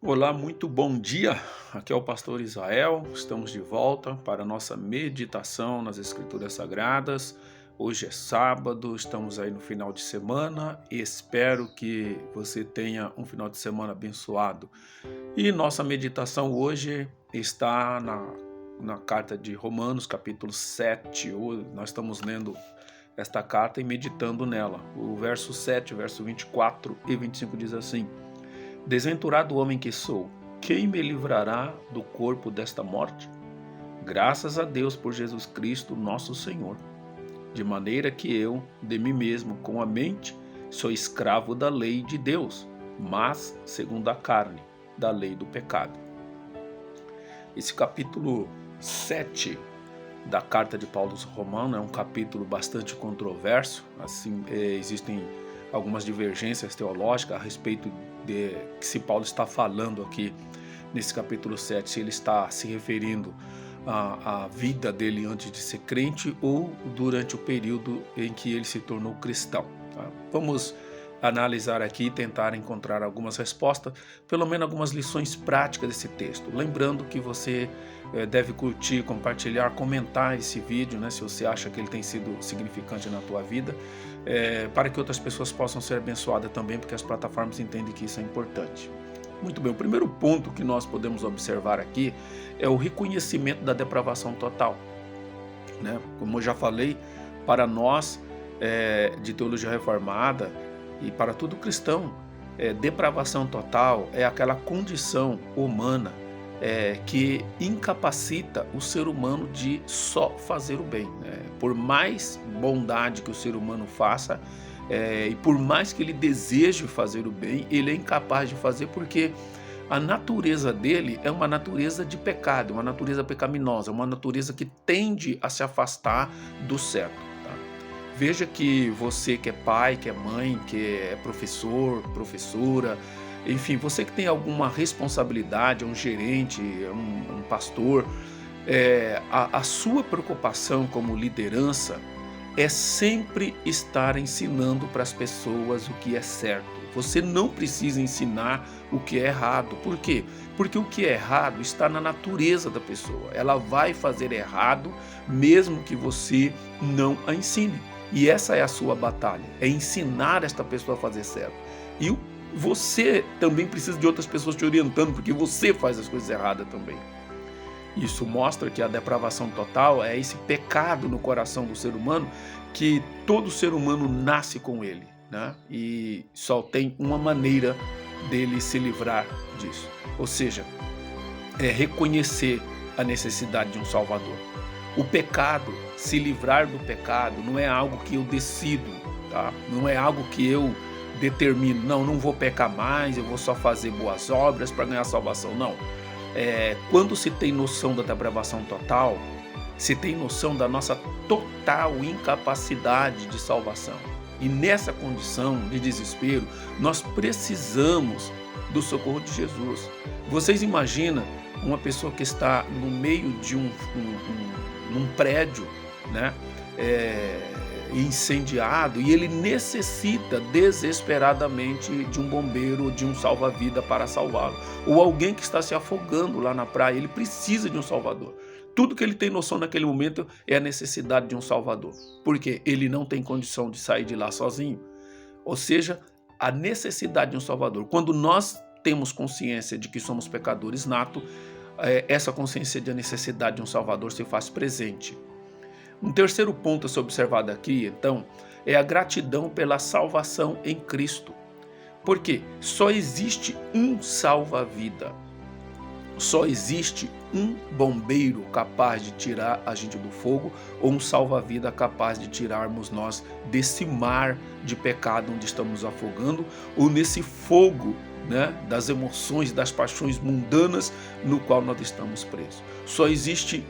Olá, muito bom dia. Aqui é o pastor Israel. Estamos de volta para a nossa meditação nas Escrituras Sagradas. Hoje é sábado, estamos aí no final de semana e espero que você tenha um final de semana abençoado. E nossa meditação hoje está na carta de Romanos, capítulo 7. Hoje nós estamos lendo esta carta e meditando nela. O verso 7, verso 24 e 25 diz assim: Desventurado homem que sou, quem me livrará do corpo desta morte? Graças a Deus por Jesus Cristo, nosso Senhor. De maneira que eu, de mim mesmo, com a mente, sou escravo da lei de Deus, mas, segundo a carne, da lei do pecado. Esse capítulo 7 da carta de Paulo aos Romanos é um capítulo bastante controverso. Assim, existem algumas divergências teológicas a respeito de que se Paulo está falando aqui nesse capítulo 7, se ele está se referindo à vida dele antes de ser crente ou durante o período em que ele se tornou cristão. Tá? Vamos analisar aqui e tentar encontrar algumas respostas, pelo menos algumas lições práticas desse texto. Lembrando que você deve curtir, compartilhar, comentar esse vídeo, né, se você acha que ele tem sido significante na tua vida, para que outras pessoas possam ser abençoadas também, porque as plataformas entendem que isso é importante. Muito bem, o primeiro ponto que nós podemos observar aqui é o reconhecimento da depravação total. Né? Como eu já falei, para nós de teologia reformada e para todo cristão, depravação total é aquela condição humana que incapacita o ser humano de só fazer o bem. Né? Por mais bondade que o ser humano faça, e por mais que ele deseje fazer o bem, ele é incapaz de fazer porque a natureza dele é uma natureza de pecado, uma natureza pecaminosa, uma natureza que tende a se afastar do certo. Tá? Veja que você que é pai, que é mãe, que é professor, professora, enfim, você que tem alguma responsabilidade, é um gerente, é um pastor, a sua preocupação como liderança é sempre estar ensinando para as pessoas o que é certo. Você não precisa ensinar o que é errado. Por quê? Porque o que é errado está na natureza da pessoa. Ela vai fazer errado mesmo que você não a ensine. E essa é a sua batalha, é ensinar esta pessoa a fazer certo. E você também precisa de outras pessoas te orientando, porque você faz as coisas erradas também. Isso mostra que a depravação total é esse pecado no coração do ser humano, que todo ser humano nasce com ele, né? E só tem uma maneira dele se livrar disso. Ou seja, é reconhecer a necessidade de um Salvador. O pecado, se livrar do pecado, não é algo que eu decido, tá? Não é algo que eu determino, não vou pecar mais, eu vou só fazer boas obras para ganhar salvação, não. Quando se tem noção da depravação total, se tem noção da nossa total incapacidade de salvação. E nessa condição de desespero, nós precisamos do socorro de Jesus. Vocês imaginam uma pessoa que está no meio de num prédio, né? Incendiado, e ele necessita desesperadamente de um bombeiro, de um salva-vida para salvá-lo, ou alguém que está se afogando lá na praia, ele precisa de um salvador. Tudo que ele tem noção naquele momento é a necessidade de um salvador, porque ele não tem condição de sair de lá sozinho. Ou seja, a necessidade de um salvador. Quando nós temos consciência de que somos pecadores natos, essa consciência da necessidade de um salvador se faz presente. Um terceiro ponto a ser observado aqui, então, é a gratidão pela salvação em Cristo. Porque só existe um salva-vida. Só existe um bombeiro capaz de tirar a gente do fogo, ou um salva-vida capaz de tirarmos nós desse mar de pecado onde estamos afogando, ou nesse fogo, né, das emoções, das paixões mundanas no qual nós estamos presos. Só existe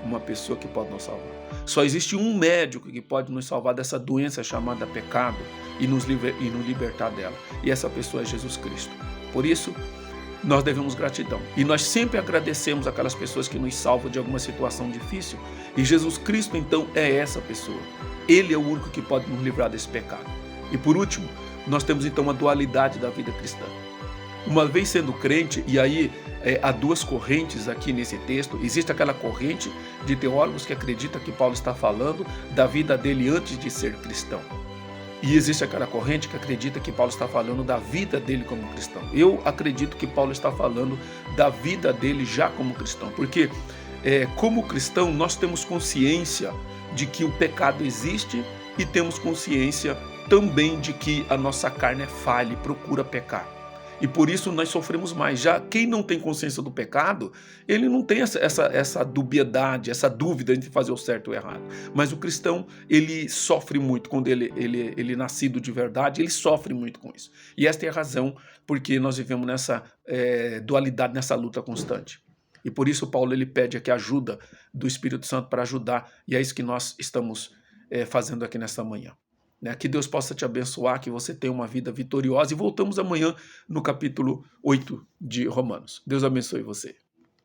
uma pessoa que pode nos salvar. Só existe um médico que pode nos salvar dessa doença chamada pecado e nos libertar dela. E essa pessoa é Jesus Cristo. Por isso, nós devemos gratidão. E nós sempre agradecemos aquelas pessoas que nos salvam de alguma situação difícil. E Jesus Cristo, então, é essa pessoa. Ele é o único que pode nos livrar desse pecado. E por último, nós temos então a dualidade da vida cristã. Uma vez sendo crente, e aí há duas correntes aqui nesse texto. Existe aquela corrente de teólogos que acredita que Paulo está falando da vida dele antes de ser cristão. E existe aquela corrente que acredita que Paulo está falando da vida dele como cristão. Eu acredito que Paulo está falando da vida dele já como cristão, porque como cristão nós temos consciência de que o pecado existe e temos consciência também de que a nossa carne é falha e procura pecar. E por isso nós sofremos mais. Já quem não tem consciência do pecado, ele não tem essa dubiedade, essa dúvida entre fazer o certo ou o errado. Mas o cristão, ele sofre muito quando ele é nascido de verdade, ele sofre muito com isso. E esta é a razão porque nós vivemos nessa dualidade, nessa luta constante. E por isso Paulo ele pede aqui ajuda do Espírito Santo para ajudar, e é isso que nós estamos fazendo aqui nesta manhã. Que Deus possa te abençoar, que você tenha uma vida vitoriosa, e voltamos amanhã no capítulo 8 de Romanos. Deus abençoe você.